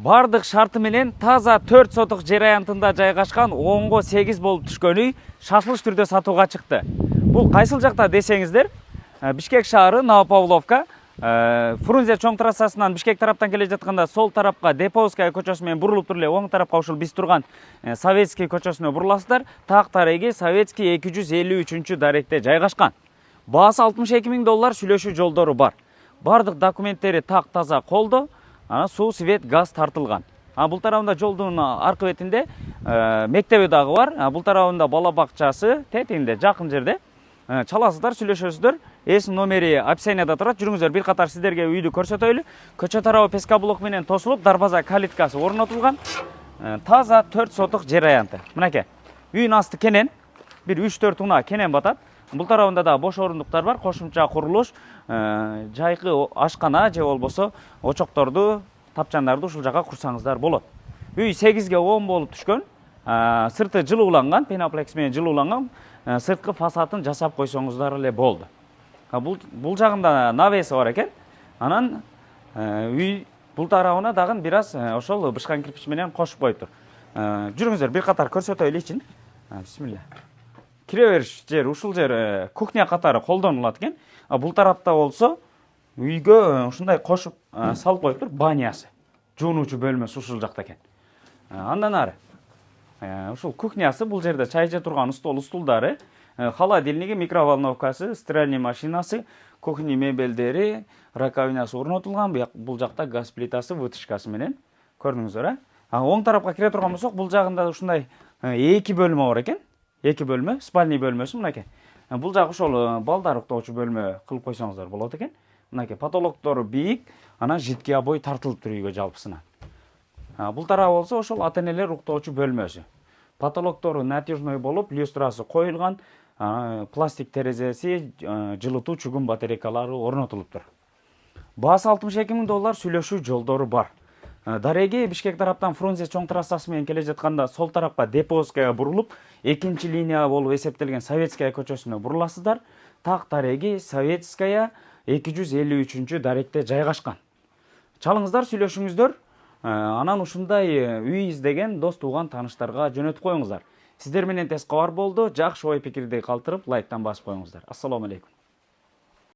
Бардык шарты менен таза 4 сотук жер аянтында жайгашкан 10го 8 болуп түшкөн үй шашылыш түрдө сатууга чыкты. Бул кайсыл жакта десеңиздер, Бишкек шаары, Новопавловка, Фрунзе чоң трассасынан Бишкек тараптан келе жатканда сол тарапка Деповская көчөсү менен бурулуп туруп эле оң тарапка ушул биз турган Советский көчөсүнө буруласыздар. Так тареги Советский 253 даректе жайгашкан. Баасы $62.000 сүйлөшүү жолдору бар. Бардык документтери так таза колдо. Суу, свет, газ тартылган. Бул тарабында жолдун аркы бетинде мектеби дагы бар. Бул тарабында бала бакчасы, тетигинде жакын жерде. Чаласыздар, сүйлөшөсүздөр. Эсим номери описанияда турат. Жүрүңүздөр, бир катар сиздерге үйдү көрсөтөйлү. Көчө тарабы пескаблок менен тосулуп, дарбаза калиткасы орнотулган. Таза 4 сотук жер аянты. Мынакей. Үйдүн асты кенен, бир 3-4 уна кенен батат. Бул тарабында да бош орундуктар бар, кошумча курулуш, жайкы ашкана же болбосо очокторду, тапчандарды ушул жака курсаңыздар болот. Үй 8ге 10 болуп түшкөн, сырты жылууланган, пеноплекс менен жылууланган, сырткы фасадын жасап койсоңуздар эле болду. Бул жагында навеси бар экен. Анан үй бул тарабына дагы бир аз ошол бышкан кирпич менен кошуп коюптур. Жүрүңүздөр, бир катар көрсөтөйлү ичин. Бисмилля. Кире бериш жер, ушул жер кухня катары колдонулат экен. Бул тарапта болсо үйгө ушундай кошуп салып коюптур, банясы. Жуунуучу бөлмөсү ушул жакта экен. Андан ары ушул кухнясы, бул жерде чай жее турган стулдары, холодильниги, микроволновкасы, стиральный машинасы, кухня мебелдери, раковинасы орнотулган. Бул жакта газ плитасы, вытяжкасы менен көрдүңүздөр. Оң тарапка кире турган болсок, бул жагында ушундай 2 бөлмө бар экен. 2 бөлмө, спальный бөлмөсү мынакей. Бул жак ошол балдар уктоочу бөлмө кылып койсоңуздар болот экен. Мынакей потолоктору бийик, анан жидки обой тартылыптыр үйгө жалпысына. Бул тарап болсо ошол ата-энелер уктоочу бөлмөсү. Потолоктору натяжной болуп, люстрасы коюлган, пластик терезеси, жылытуу чугун батарейкалары орнотулуптур. Баасы $62.000 сүйлөшүү жолдору бар. Дареги Бишкек тараптан Фрунзе чоң трассасы менен келе жатканда сол тарапка Деповская бурулуп, 2-чи линия болуп эсептелген Советская көчөсүнө буруласыздар. Так дареги Советская 253 даректе жайгашкан. Чалыңыздар, сүйлөшүңүздөр. Анан ушундай үй издеген дос тууган тааныштарга жөнөтүп коюңуздар. Сиздер менен тез кабар болду. Жакшы ой пикирди калтырып, лайктан басып коюңуздар. Ассаламу алейкум.